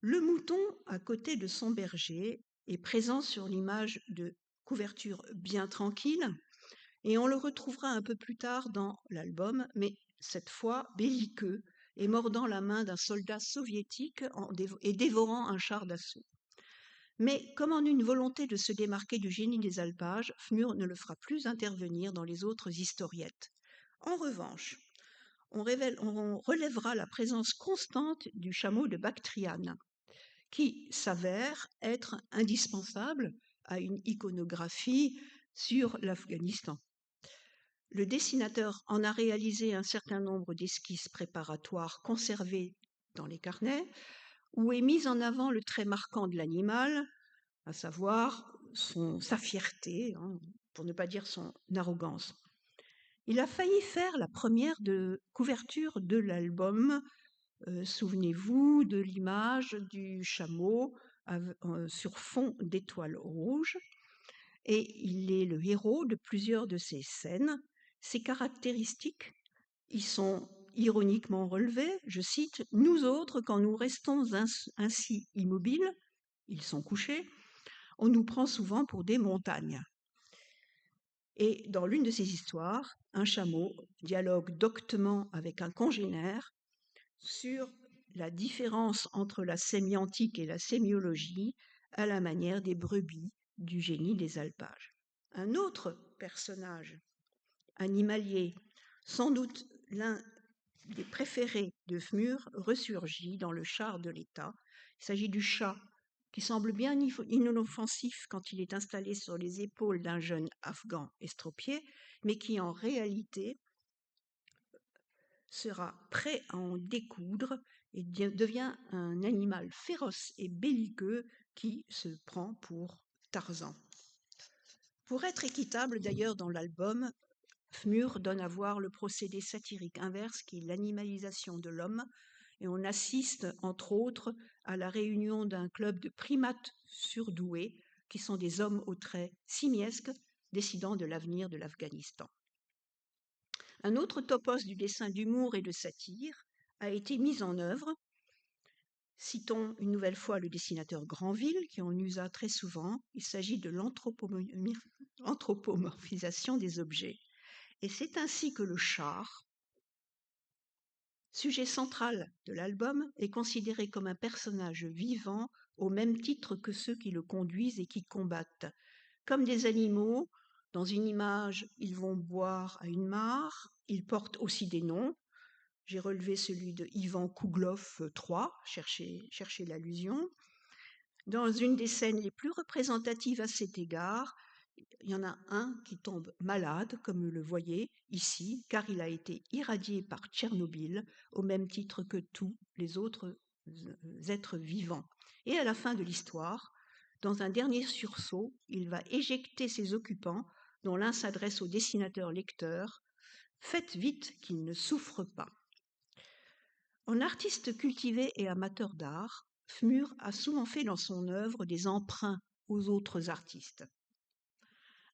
Le mouton, à côté de son berger, est présent sur l'image de couverture bien tranquille, et on le retrouvera un peu plus tard dans l'album, mais cette fois belliqueux et mordant la main d'un soldat soviétique et dévorant un char d'assaut. Mais comme en une volonté de se démarquer du génie des alpages, Fmur ne le fera plus intervenir dans les autres historiettes. En revanche, on relèvera la présence constante du chameau de Bactriane, qui s'avère être indispensable à une iconographie sur l'Afghanistan. Le dessinateur en a réalisé un certain nombre d'esquisses préparatoires conservées dans les carnets, où est mis en avant le trait marquant de l'animal, à savoir sa fierté, pour ne pas dire son arrogance. Il a failli faire la première couverture de l'album. Souvenez-vous de l'image du chameau sur fond d'étoiles rouges, et il est le héros de plusieurs de ces scènes. Ses caractéristiques y sont ironiquement relevées, je cite, « Nous autres, quand nous restons ainsi immobiles, ils sont couchés, on nous prend souvent pour des montagnes. » Et dans l'une de ces histoires, un chameau dialogue doctement avec un congénère sur la différence entre la sémiotique et la sémiologie à la manière des brebis du génie des alpages. Un autre personnage animalier, sans doute l'un des préférés de Fmur, ressurgit dans le char de l'État. Il s'agit du chat, qui semble bien inoffensif quand il est installé sur les épaules d'un jeune Afghan estropié, mais qui en réalité sera prêt à en découdre et devient un animal féroce et belliqueux qui se prend pour Tarzan. Pour être équitable d'ailleurs dans l'album, Fmur donne à voir le procédé satirique inverse qui est l'animalisation de l'homme, et on assiste entre autres à la réunion d'un club de primates surdoués qui sont des hommes aux traits simiesques décidant de l'avenir de l'Afghanistan. Un autre topos du dessin d'humour et de satire a été mis en œuvre. Citons une nouvelle fois le dessinateur Granville, qui en usa très souvent. Il s'agit de l'anthropomorphisation des objets. Et c'est ainsi que le char, sujet central de l'album, est considéré comme un personnage vivant au même titre que ceux qui le conduisent et qui combattent. Comme des animaux, dans une image, ils vont boire à une mare, ils portent aussi des noms. J'ai relevé celui de Ivan Kouglov 3, cherchez l'allusion. Dans une des scènes les plus représentatives à cet égard, il y en a un qui tombe malade, comme vous le voyez ici, car il a été irradié par Tchernobyl, au même titre que tous les autres êtres vivants. Et à la fin de l'histoire, dans un dernier sursaut, il va éjecter ses occupants, dont l'un s'adresse au dessinateur-lecteur. Faites vite qu'il ne souffre pas. En artiste cultivé et amateur d'art, Fmur a souvent fait dans son œuvre des emprunts aux autres artistes.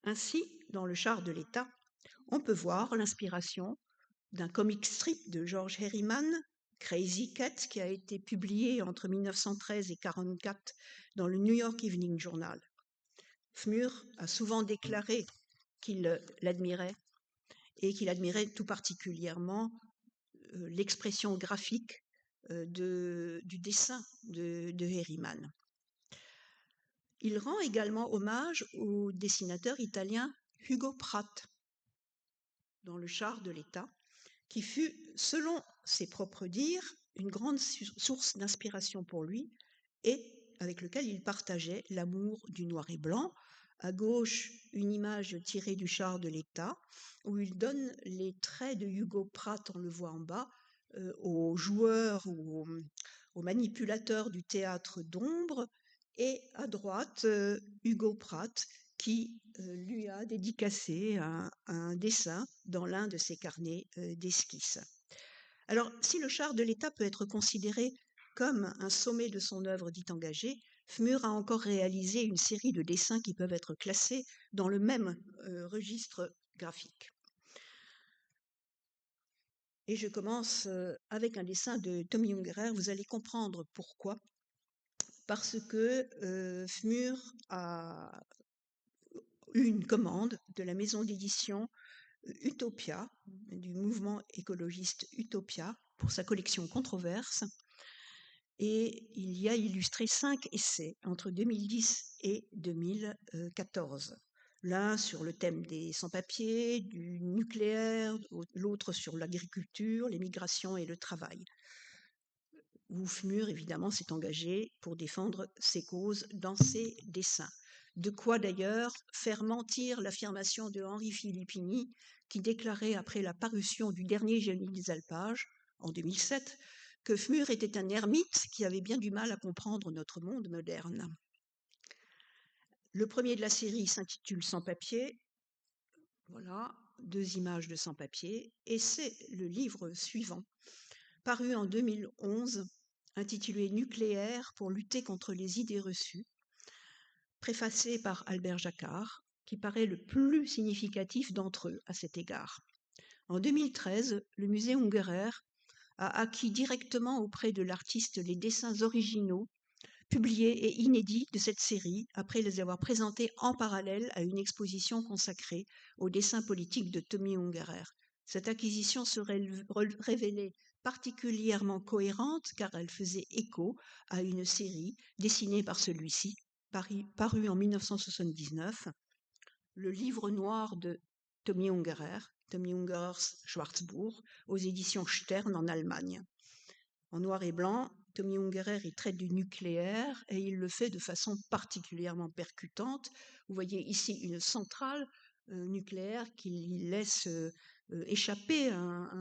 Ainsi, dans Le Char de l'État, on peut voir l'inspiration d'un comic strip de George Herriman, Crazy Cat, qui a été publié entre 1913 et 1944 dans le New York Evening Journal. Fmur a souvent déclaré qu'il l'admirait et qu'il admirait tout particulièrement l'expression graphique du dessin de Herriman. Il rend également hommage au dessinateur italien Hugo Pratt dans Le Char de l'État, qui fut, selon ses propres dires, une grande source d'inspiration pour lui et avec lequel il partageait l'amour du noir et blanc. À gauche, une image tirée du Char de l'État, où il donne les traits de Hugo Pratt, on le voit en bas, aux joueurs ou aux manipulateurs du théâtre d'ombre, et à droite, Hugo Pratt, qui lui a dédicacé un dessin dans l'un de ses carnets d'esquisses. Alors, si Le Char de l'État peut être considéré comme un sommet de son œuvre dite engagée, Fmur a encore réalisé une série de dessins qui peuvent être classés dans le même registre graphique. Et je commence avec un dessin de Tommy Ungerer. Vous allez comprendre pourquoi. Parce que Fmur a eu une commande de la maison d'édition Utopia, du mouvement écologiste Utopia, pour sa collection Controverse. Et il y a illustré 5 essais entre 2010 et 2014. L'un sur le thème des sans-papiers, du nucléaire, l'autre sur l'agriculture, les migrations et le travail. Où Fmur, évidemment, s'est engagé pour défendre ses causes dans ses dessins. De quoi d'ailleurs faire mentir l'affirmation de Henri Filippini, qui déclarait après la parution du dernier Génie des Alpages, en 2007, que Fmur était un ermite qui avait bien du mal à comprendre notre monde moderne. Le premier de la série s'intitule Sans-papier. Voilà, 2 images de sans-papier. Et c'est le livre suivant, paru en 2011, intitulé Nucléaire pour lutter contre les idées reçues, préfacé par Albert Jacquard, qui paraît le plus significatif d'entre eux à cet égard. En 2013, le musée Ungerer a acquis directement auprès de l'artiste les dessins originaux, publiés et inédits de cette série, après les avoir présentés en parallèle à une exposition consacrée aux dessins politiques de Tommy Ungerer. Cette acquisition serait révélée particulièrement cohérente car elle faisait écho à une série dessinée par celui-ci, paru en 1979, le livre noir de Tommy Ungerer, Tommy Ungerers Schwarzbuch, aux éditions Stern en Allemagne. En noir et blanc, Tommy Ungerer y traite du nucléaire et il le fait de façon particulièrement percutante. Vous voyez ici une centrale nucléaire qui laisse échapper,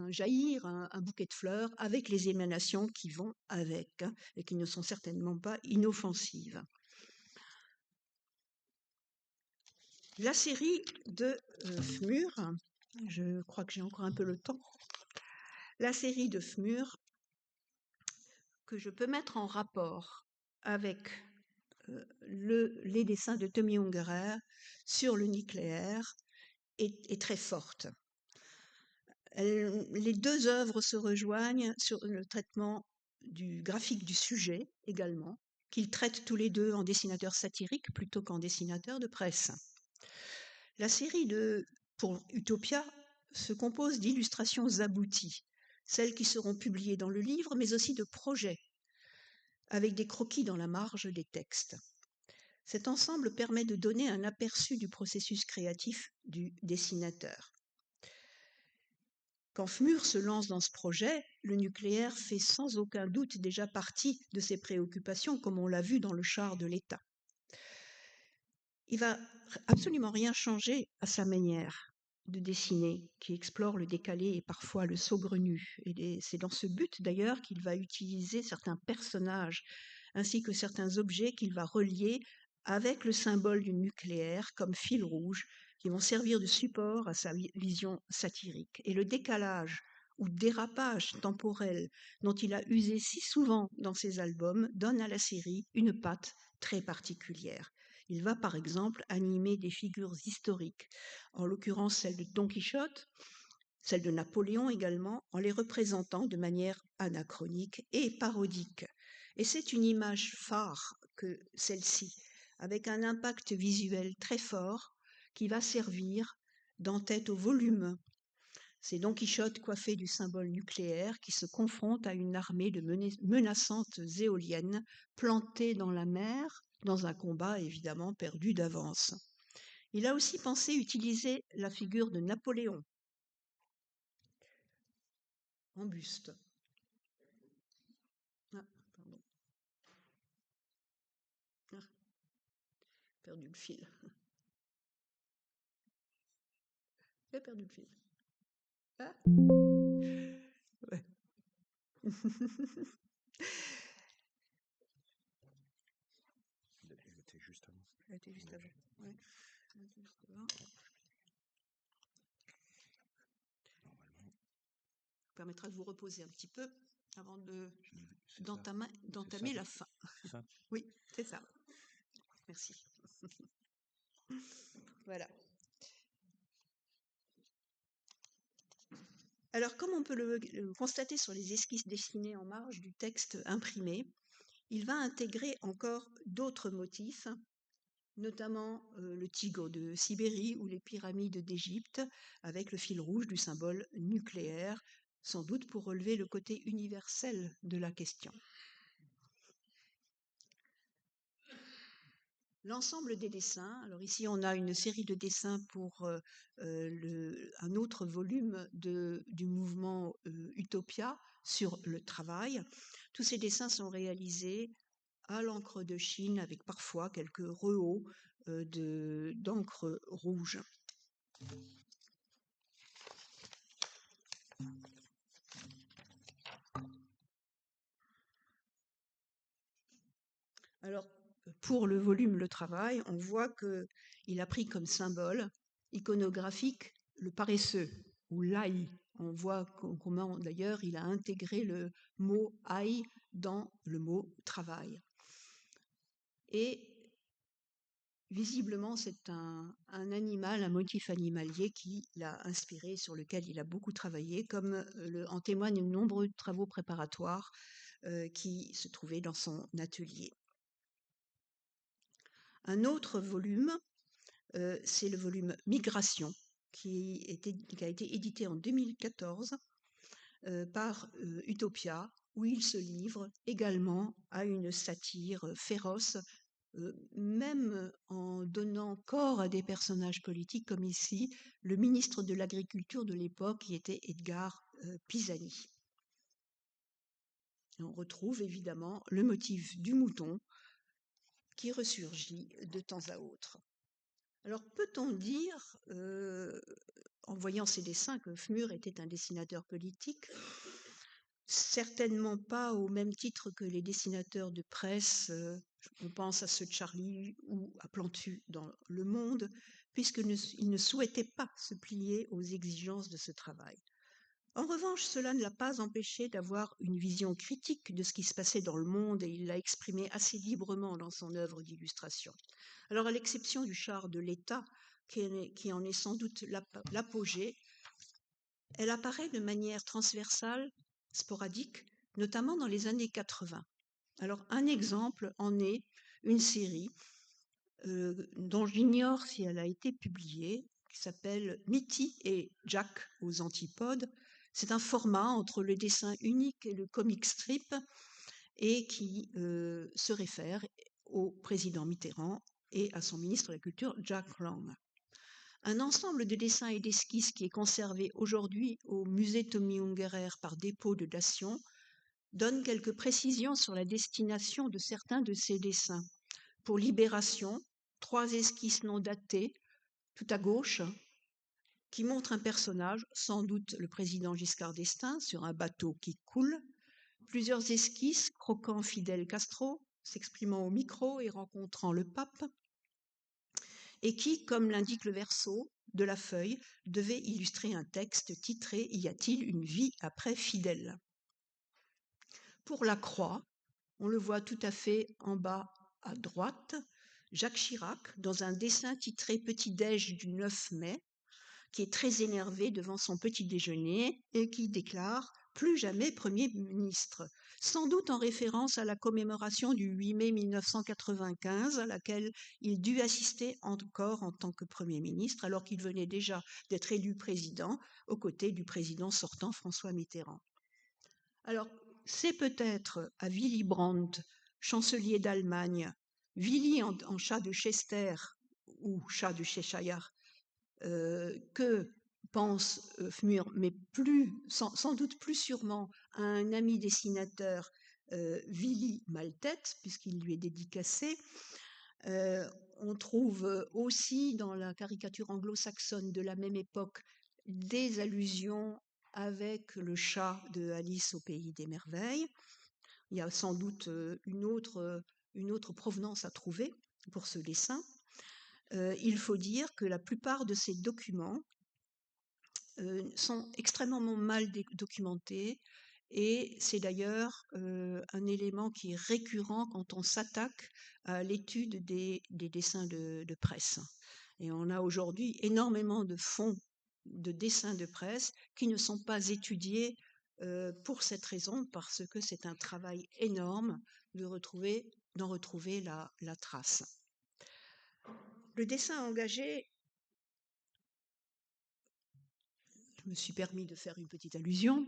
jaillir un bouquet de fleurs avec les émanations qui vont avec et qui ne sont certainement pas inoffensives. La série de Fmur, je crois que j'ai encore un peu le temps, la série de Fmur que je peux mettre en rapport avec les dessins de Tommy Ungerer sur le nucléaire est très forte. Les 2 œuvres se rejoignent sur le traitement du graphique du sujet également, qu'ils traitent tous les 2 en dessinateurs satiriques plutôt qu'en dessinateurs de presse. La série pour Utopia se compose d'illustrations abouties, celles qui seront publiées dans le livre, mais aussi de projets, avec des croquis dans la marge des textes. Cet ensemble permet de donner un aperçu du processus créatif du dessinateur. Quand Fmur se lance dans ce projet, le nucléaire fait sans aucun doute déjà partie de ses préoccupations, comme on l'a vu dans le char de l'État. Il va absolument rien changer à sa manière de dessiner, qui explore le décalé et parfois le saugrenu. Et c'est dans ce but d'ailleurs qu'il va utiliser certains personnages ainsi que certains objets qu'il va relier avec le symbole du nucléaire comme fil rouge, qui vont servir de support à sa vision satirique. Et le décalage ou dérapage temporel dont il a usé si souvent dans ses albums donne à la série une patte très particulière. Il va par exemple animer des figures historiques, en l'occurrence celle de Don Quichotte, celle de Napoléon également, en les représentant de manière anachronique et parodique. Et c'est une image phare que celle-ci, avec un impact visuel très fort, qui va servir d'en-tête au volume. C'est Don Quichotte coiffé du symbole nucléaire qui se confronte à une armée de menaçantes éoliennes plantées dans la mer, dans un combat évidemment perdu d'avance. Il a aussi pensé utiliser la figure de Napoléon en buste. Ah, pardon. Ah, perdu le fil. J'ai perdu le fil. Ah. Ouais. Elle était juste avant. Elle était juste avant. Ouais. Juste avant. Normalement. Permettra de vous reposer un petit peu avant C'est d'entamer la fin. C'est ça. Oui, c'est ça. Merci. Voilà. Alors, comme on peut le constater sur les esquisses dessinées en marge du texte imprimé, il va intégrer encore d'autres motifs, notamment le tigre de Sibérie ou les pyramides d'Égypte, avec le fil rouge du symbole nucléaire, sans doute pour relever le côté universel de la question. L'ensemble des dessins, alors ici on a une série de dessins pour un autre volume du mouvement Utopia sur le travail. Tous ces dessins sont réalisés à l'encre de Chine avec parfois quelques rehauts d'encre rouge. Alors, pour le volume Le Travail, on voit qu'il a pris comme symbole iconographique le paresseux ou l'ail. On voit comment d'ailleurs il a intégré le mot ail dans le mot travail. Et visiblement, c'est un animal, un motif animalier qui l'a inspiré, sur lequel il a beaucoup travaillé, comme en témoignent de nombreux travaux préparatoires qui se trouvaient dans son atelier. Un autre volume, c'est le volume Migration, qui a été édité en 2014 par Utopia, où il se livre également à une satire féroce, même en donnant corps à des personnages politiques, comme ici le ministre de l'Agriculture de l'époque, qui était Edgar Pisani. Et on retrouve évidemment le motif du mouton qui ressurgit de temps à autre. Alors, peut-on dire, en voyant ces dessins, que Fmur était un dessinateur politique? Certainement pas au même titre que les dessinateurs de presse, on pense à ceux de Charlie ou à Plantu dans Le Monde, puisqu'il ne souhaitait pas se plier aux exigences de ce travail. En revanche, cela ne l'a pas empêché d'avoir une vision critique de ce qui se passait dans le monde, et il l'a exprimé assez librement dans son œuvre d'illustration. Alors, à l'exception du char de l'État, qui en est sans doute l'apogée, elle apparaît de manière transversale, sporadique, notamment dans les années 80. Alors, un exemple en est une série dont j'ignore si elle a été publiée, qui s'appelle Mitty et Jack aux antipodes. C'est un format entre le dessin unique et le comic strip, et qui se réfère au président Mitterrand et à son ministre de la Culture, Jack Lang. Un ensemble de dessins et d'esquisses qui est conservé aujourd'hui au musée Tommy Ungerer par dépôt de dation donne quelques précisions sur la destination de certains de ces dessins. Pour Libération, 3 esquisses non datées, tout à gauche, qui montrent un personnage, sans doute le président Giscard d'Estaing, sur un bateau qui coule. Plusieurs esquisses croquant Fidel Castro, s'exprimant au micro et rencontrant le pape, et qui, comme l'indique le verso de la feuille, devait illustrer un texte titré « Y a-t-il une vie après Fidel ?» Pour la croix, on le voit tout à fait en bas à droite, Jacques Chirac, dans un dessin titré « Petit-déj du 9 mai », qui est très énervé devant son petit déjeuner et qui déclare « Plus jamais Premier ministre », sans doute en référence à la commémoration du 8 mai 1995, à laquelle il dut assister encore en tant que Premier ministre, alors qu'il venait déjà d'être élu président, aux côtés du président sortant François Mitterrand. Alors, c'est peut-être à Willy Brandt, chancelier d'Allemagne, Willy en chat de Chester ou chat de Cheshire, que pense Fmur, mais sans doute plus sûrement à un ami dessinateur, Willy Maltête, puisqu'il lui est dédicacé. On trouve aussi dans la caricature anglo-saxonne de la même époque des allusions avec le chat de Alice au pays des merveilles. Il y a sans doute une autre provenance à trouver pour ce dessin. Il faut dire que la plupart de ces documents sont extrêmement mal documentés, et c'est d'ailleurs un élément qui est récurrent quand on s'attaque à l'étude des dessins de presse. Et on a aujourd'hui énormément de fonds de dessins de presse qui ne sont pas étudiés pour cette raison, parce que c'est un travail énorme d'en retrouver la trace. Le dessin engagé, je me suis permis de faire une petite allusion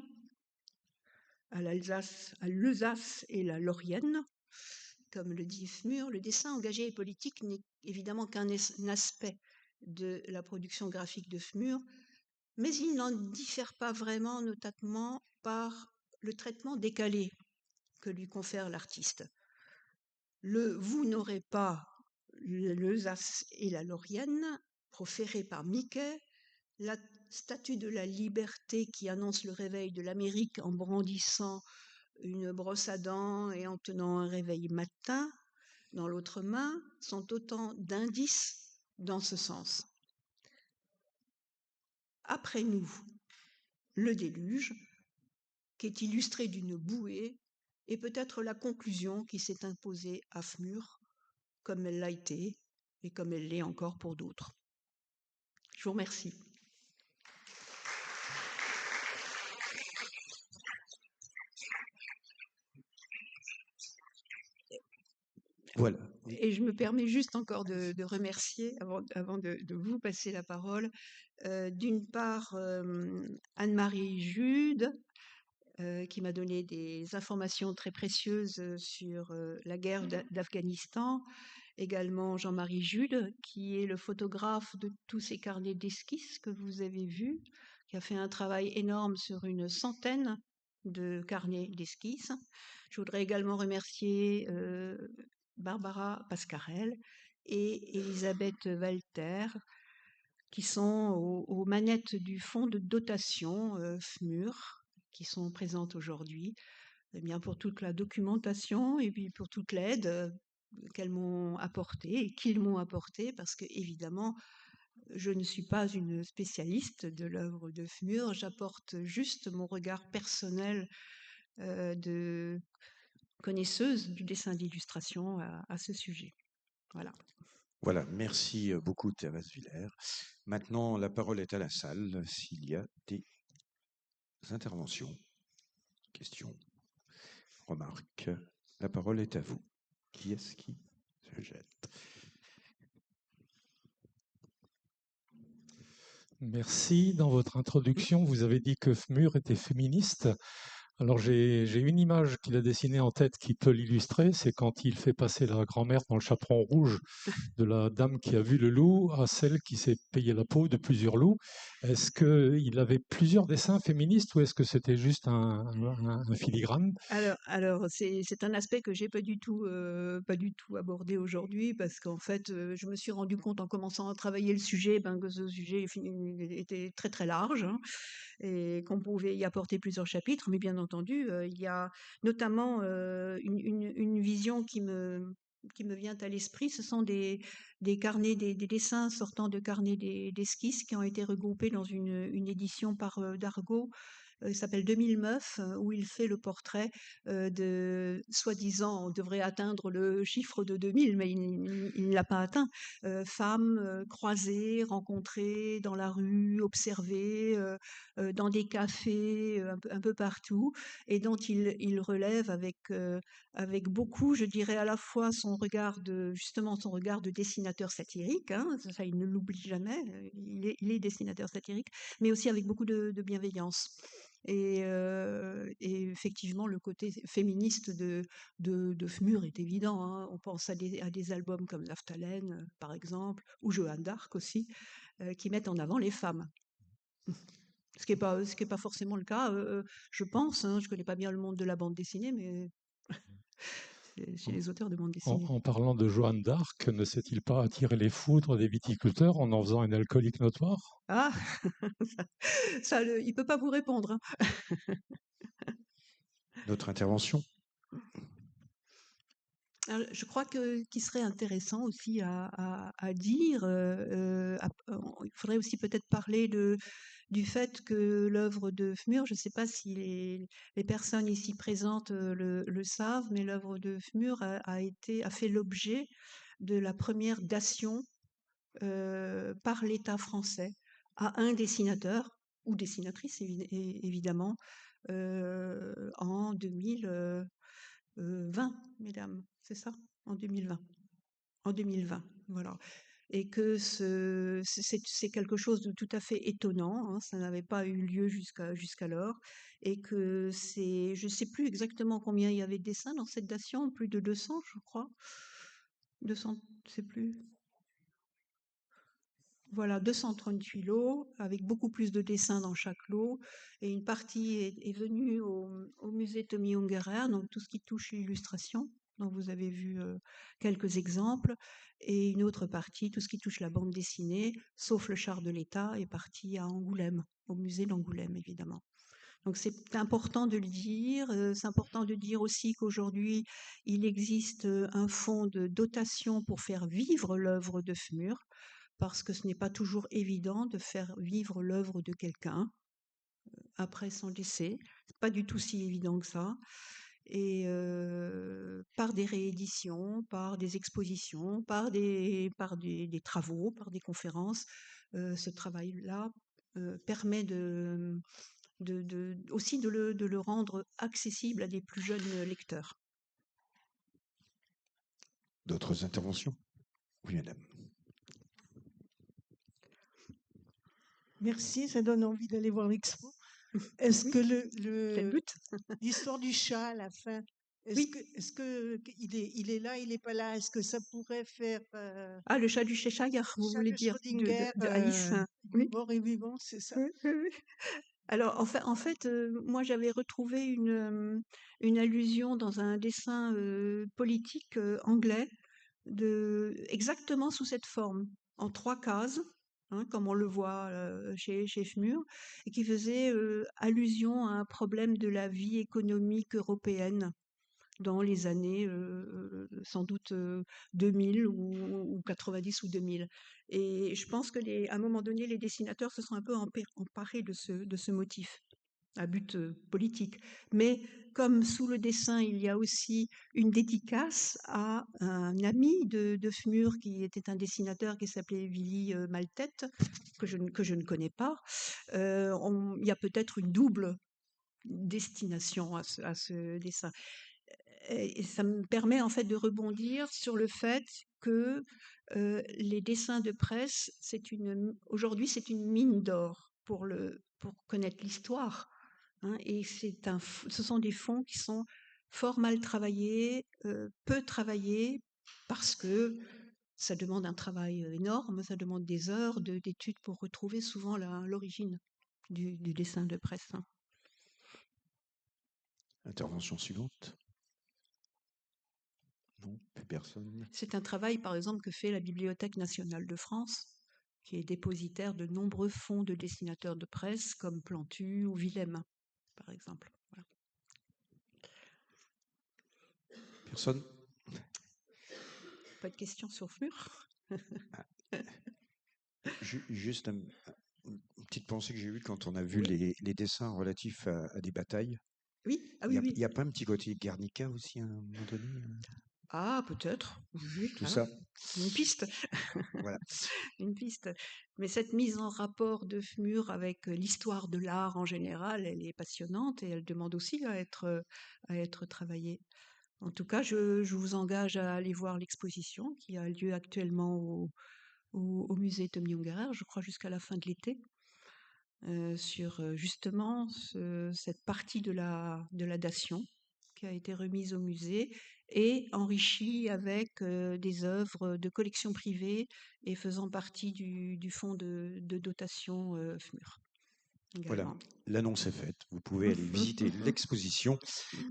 à l'Alsace et la Laurienne. Comme le dit Fmur, le dessin engagé et politique n'est évidemment qu'un aspect de la production graphique de Fmur, mais il n'en diffère pas vraiment, notamment par le traitement décalé que lui confère l'artiste. Le « vous n'aurez pas l'Alsace et la Laurienne » proféré par Mickey, la statue de la liberté qui annonce le réveil de l'Amérique en brandissant une brosse à dents et en tenant un réveil matin dans l'autre main sont autant d'indices dans ce sens. Après nous, le déluge, qui est illustré d'une bouée, et peut-être la conclusion qui s'est imposée à Fmur, comme elle l'a été et comme elle l'est encore pour d'autres. Je vous remercie. Voilà. Et je me permets juste encore de remercier, avant de vous passer la parole, d'une part Anne-Marie Jude, qui m'a donné des informations très précieuses sur la guerre d'Afghanistan. Également Jean-Marie Jude, qui est le photographe de tous ces carnets d'esquisses que vous avez vus, qui a fait un travail énorme sur une centaine de carnets d'esquisses. Je voudrais également remercier Barbara Pascarel et Elisabeth Walter, qui sont aux manettes du fonds de dotation FMUR, qui sont présentes aujourd'hui, eh bien pour toute la documentation et puis pour toute l'aide qu'elles m'ont apportée et qu'ils m'ont apportée, parce que évidemment, je ne suis pas une spécialiste de l'œuvre de FMUR, j'apporte juste mon regard personnel de connaisseuse du dessin d'illustration à ce sujet. Voilà. Voilà, merci beaucoup Thérèse Villers. Maintenant, la parole est à la salle s'il y a des interventions, questions, remarques. La parole est à vous. Qui est-ce qui se jette? Merci. Dans votre introduction, vous avez dit que Fmur était féministe. Alors j'ai une image qu'il a dessinée en tête qui peut l'illustrer, c'est quand il fait passer la grand-mère dans le chaperon rouge de la dame qui a vu le loup à celle qui s'est payé la peau de plusieurs loups. Est-ce qu'il avait plusieurs dessins féministes ou est-ce que c'était juste un filigrane? Alors c'est un aspect que j'ai pas du tout abordé aujourd'hui parce qu'en fait, je me suis rendu compte en commençant à travailler le sujet, ben, que ce sujet était très, très large, hein, et qu'on pouvait y apporter plusieurs chapitres. Mais bien entendu, il y a notamment, une vision qui me vient à l'esprit. Ce sont des carnets, des dessins sortant de carnets d'esquisses qui ont été regroupés dans une édition par, Dargaud, il s'appelle 2000 meufs, où il fait le portrait de, soi-disant, on devrait atteindre le chiffre de 2000, mais il ne l'a pas atteint. Femmes croisées, rencontrées dans la rue, observées, dans des cafés, un peu partout, et dont il relève avec beaucoup, je dirais, à la fois justement son regard de dessinateur satirique, hein, ça il ne l'oublie jamais, il est dessinateur satirique, mais aussi avec beaucoup de bienveillance. Et effectivement, le côté féministe de Fmur est évident, hein. On pense à des albums comme Naftalen, par exemple, ou Johanne d'Arc aussi, qui mettent en avant les femmes. Ce qui est pas forcément le cas, je pense, hein. Je connais pas bien le monde de la bande dessinée, mais chez les auteurs de bande dessinée. En parlant de Joanne d'Arc, ne s'est-il pas attiré les foudres des viticulteurs en faisant un alcoolique notoire? Ah, il peut pas vous répondre, hein. D'autres interventions? Alors, je crois qu'il serait intéressant aussi à dire, il faudrait aussi peut-être parler du fait que l'œuvre de Fmur, je ne sais pas si les personnes ici présentes le savent, mais l'œuvre de Fmur a fait l'objet de la première dation par l'État français à un dessinateur ou dessinatrice évidemment en 2020, mesdames, c'est ça? En 2020. En 2020, voilà. Et que c'est quelque chose de tout à fait étonnant, hein, ça n'avait pas eu lieu jusqu'alors, et que je ne sais plus exactement combien il y avait de dessins dans cette dation, plus de 200, je crois. 200, je sais plus. Voilà, 238 lots, avec beaucoup plus de dessins dans chaque lot, et une partie est venue au musée Tommy Ungerer, donc tout ce qui touche l'illustration, dont vous avez vu quelques exemples, et une autre partie, tout ce qui touche la bande dessinée, sauf le char de l'État, est parti à Angoulême, au musée d'Angoulême, évidemment. Donc c'est important de le dire, c'est important de dire aussi qu'aujourd'hui, il existe un fonds de dotation pour faire vivre l'œuvre de Fmur, parce que ce n'est pas toujours évident de faire vivre l'œuvre de quelqu'un après son décès. C'est pas du tout si évident que ça. Et par des rééditions, par des expositions, des travaux, par des conférences, ce travail-là permet aussi de le rendre accessible à des plus jeunes lecteurs. D'autres interventions? Oui, madame. Merci, ça donne envie d'aller voir l'expo. Est-ce Oui, que c'est le but. l'histoire du chat à la fin, Oui. est-ce que il est là, il n'est pas là, est-ce que ça pourrait faire Ah, le chat du Cheshire, vous chat voulez de dire, Schrödinger, de Alice. Oui. mort et vivant, c'est ça? Oui, oui, oui. Alors, en fait, moi, j'avais retrouvé une allusion dans un dessin politique anglais, exactement sous cette forme, en 3 cases, hein, comme on le voit chez Fmur, et qui faisait allusion à un problème de la vie économique européenne dans les années sans doute 2000 ou 90 ou 2000. Et je pense que à un moment donné, les dessinateurs se sont un peu emparés de ce motif à but politique. Mais comme sous le dessin, il y a aussi une dédicace à un ami de Fmur qui était un dessinateur qui s'appelait Willy Maltet, que je ne connais pas, il y a peut-être une double destination à ce dessin. Et ça me permet en fait de rebondir sur le fait que les dessins de presse, aujourd'hui, c'est une mine d'or pour connaître l'histoire hein, et ce sont des fonds qui sont fort mal travaillés, peu travaillés, parce que ça demande un travail énorme, ça demande des heures d'études pour retrouver souvent l'origine du dessin de presse, hein. Intervention suivante. Non, plus personne. C'est un travail, par exemple, que fait la Bibliothèque nationale de France, qui est dépositaire de nombreux fonds de dessinateurs de presse, comme Plantu ou Willem, par exemple. Voilà. Personne? Pas de questions sur FMUR? Juste une petite pensée que j'ai eue quand on a vu Oui. les dessins relatifs à des batailles. Oui, ah Il oui, n'y oui. a pas un petit côté Guernica aussi à un moment donné? Ah, peut-être. Oui, Tout ah, ça, une piste. voilà. Une piste. Mais cette mise en rapport de FMUR avec l'histoire de l'art en général, elle est passionnante et elle demande aussi à être travaillée. En tout cas, je vous engage à aller voir l'exposition qui a lieu actuellement au musée Tommy Ungerer, je crois jusqu'à la fin de l'été, sur justement cette partie de la dation qui a été remise au musée et enrichie avec des œuvres de collections privées et faisant partie du fonds de dotation FMUR Voilà, également. l'annonce est faite. Vous pouvez aller visiter l'exposition.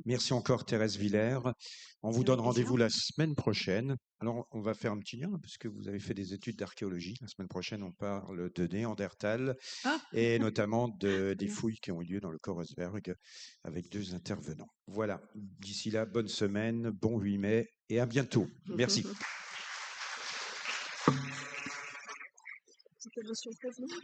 Merci encore Thérèse Villers. On vous Avec donne plaisir. rendez-vous la semaine prochaine. Alors, on va faire un petit lien, puisque vous avez fait des études d'archéologie. La semaine prochaine, on parle de Néandertal Ah, et notamment des bien. fouilles qui ont eu lieu dans le Korosberg avec 2 intervenants. Voilà, d'ici là, bonne semaine, bon 8 mai et à bientôt. Merci. C'était Monsieur Président,